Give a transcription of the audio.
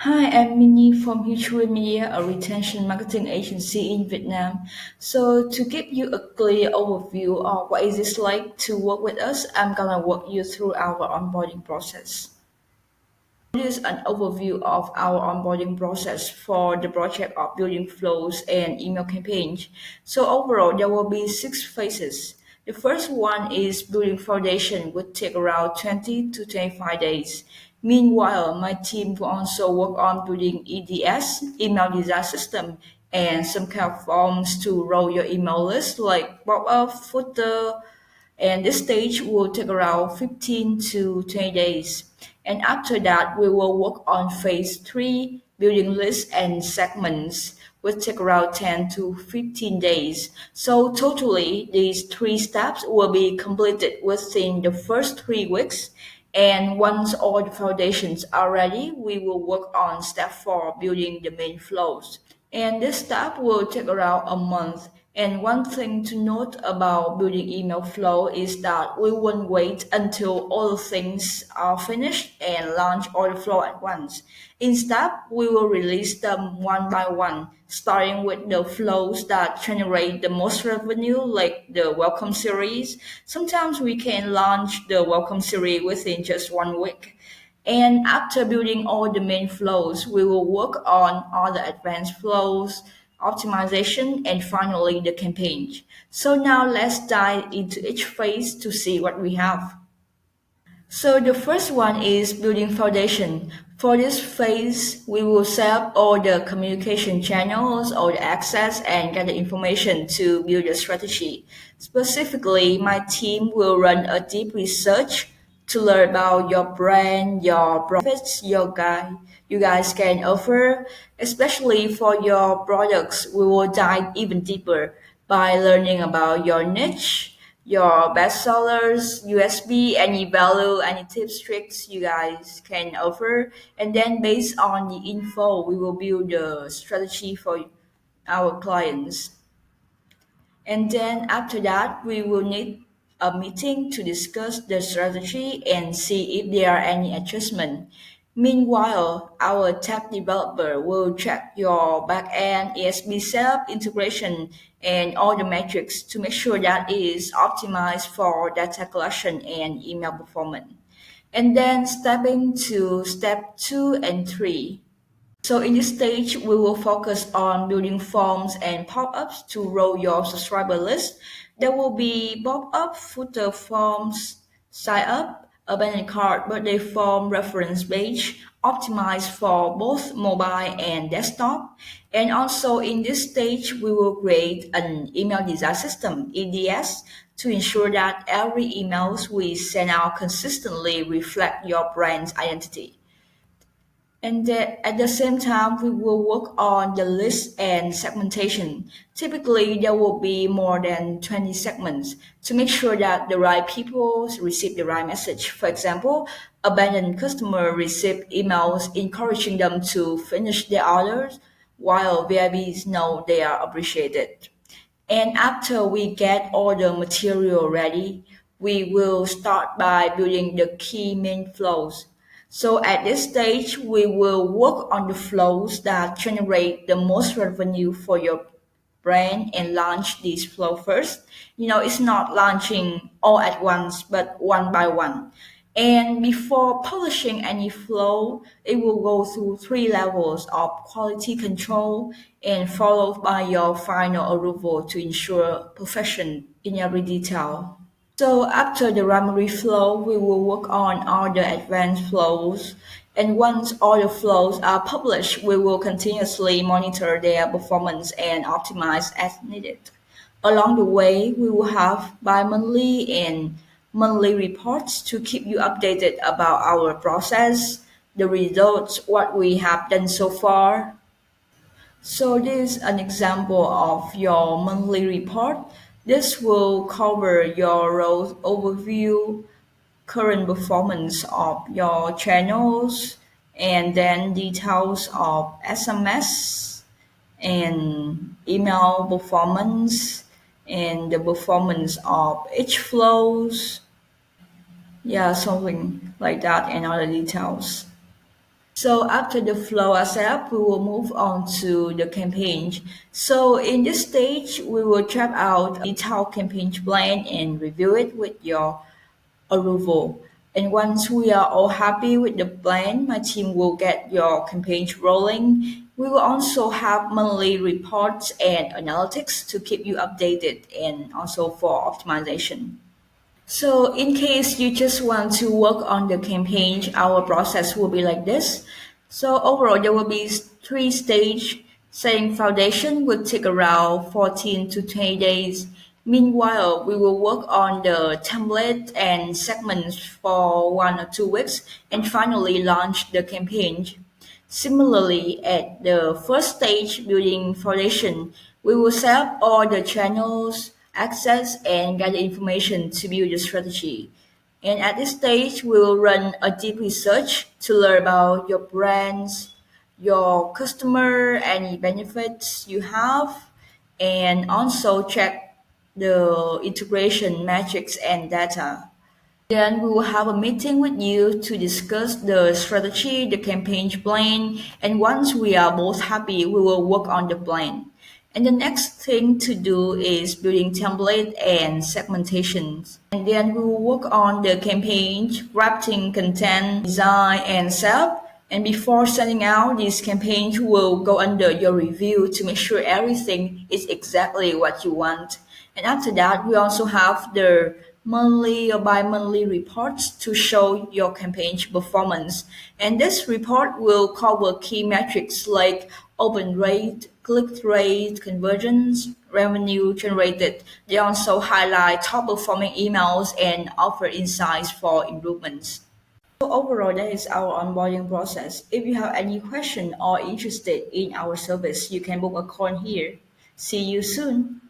Hi, I'm Minnie from Hutuan Media, a retention marketing agency in Vietnam. So, to give you a clear overview of what is it like to work with us, I'm gonna walk you through our onboarding process. Here's an overview of our onboarding process for the project of building flows and email campaigns. So overall, there will be six phases. The first one is building foundation, would take around 20 to 25 days. Meanwhile, my team will also work on building EDS, email design system, and some kind of forms to roll your email list like pop-up, footer, and this stage will take around 15 to 20 days. And after that, we will work on phase three, building lists and segments, which take around 10 to 15 days. So totally, these three steps will be completed within the first 3 weeks. And once all the foundations are ready, we will work on step four, building the main flows. And this step will take around a month. And one thing to note about building email flow is that we won't wait until all the things are finished and launch all the flow at once. Instead, we will release them one by one, starting with the flows that generate the most revenue, like the welcome series. Sometimes we can launch the welcome series within just 1 week. And after building all the main flows, we will work on all the advanced flows, optimization, and finally the campaign. So now let's dive into each phase to see what we have. So the first one is building foundation. For this phase, we will set up all the communication channels, all the access, and gather information to build a strategy. Specifically, my team will run a deep research to learn about your brand, your profits, you guys can offer, especially for your products. We will dive even deeper by learning about your niche, your best sellers, USB, any value, any tips, tricks you guys can offer. And then based on the info, we will build a strategy for our clients. And then after that, we will need a meeting to discuss the strategy and see if there are any adjustment. Meanwhile, our tech developer will check your backend ESB setup integration and all the metrics to make sure that it is optimized for data collection and email performance. And then stepping to step two and three. So in this stage, we will focus on building forms and pop-ups to roll your subscriber list. There will be pop-up, footer forms, sign up, abandoned cart, birthday form, reference page, optimized for both mobile and desktop. And also in this stage, we will create an email design system, EDS, to ensure that every emails we send out consistently reflect your brand's identity. And that at the same time, we will work on the list and segmentation. Typically, there will be more than 20 segments to make sure that the right people receive the right message. For example, abandoned customer receive emails encouraging them to finish their orders, while VIPs know they are appreciated. And after we get all the material ready, we will start by building the key main flows. So at this stage, we will work on the flows that generate the most revenue for your brand and launch this flow first. It's not launching all at once, but one by one. And before publishing any flow, it will go through three levels of quality control and followed by your final approval to ensure perfection in every detail. So after the primary flow, we will work on all the advanced flows. And once all the flows are published, we will continuously monitor their performance and optimize as needed. Along the way, we will have bi-monthly and monthly reports to keep you updated about our process, the results, what we have done so far. So this is an example of your monthly report. This will cover your role overview, current performance of your channels, and then details of SMS and email performance and the performance of each flows. Yeah, something like that and other details. So after the flow are set up, we will move on to the campaign. So in this stage, we will draft out a detailed campaign plan and review it with your approval. And once we are all happy with the plan, my team will get your campaigns rolling. We will also have monthly reports and analytics to keep you updated and also for optimization. So, in case you just want to work on the campaign, our process will be like this. So, overall, there will be three stage. Setting foundation will take around 14 to 20 days. Meanwhile, we will work on the template and segments for 1 or 2 weeks and finally launch the campaign. Similarly, at the first stage, building foundation, we will set up all the channels, access, and gather information to build the strategy. And at this stage, we will run a deep research to learn about your brands, your customer, any benefits you have, and also check the integration metrics and data. Then we will have a meeting with you to discuss the strategy, the campaign plan, and once we are both happy, we will work on the plan. And the next thing to do is building template and segmentations. And then we will work on the campaign, crafting content, design, and setup. And before sending out, these campaigns will go under your review to make sure everything is exactly what you want. And after that, we also have the monthly or bi-monthly reports to show your campaign's performance. And this report will cover key metrics like open rate, click rate, conversions, revenue generated. They also highlight top performing emails and offer insights for improvements. So overall, that is our onboarding process. If you have any question or interested in our service, you can book a call here. See you soon.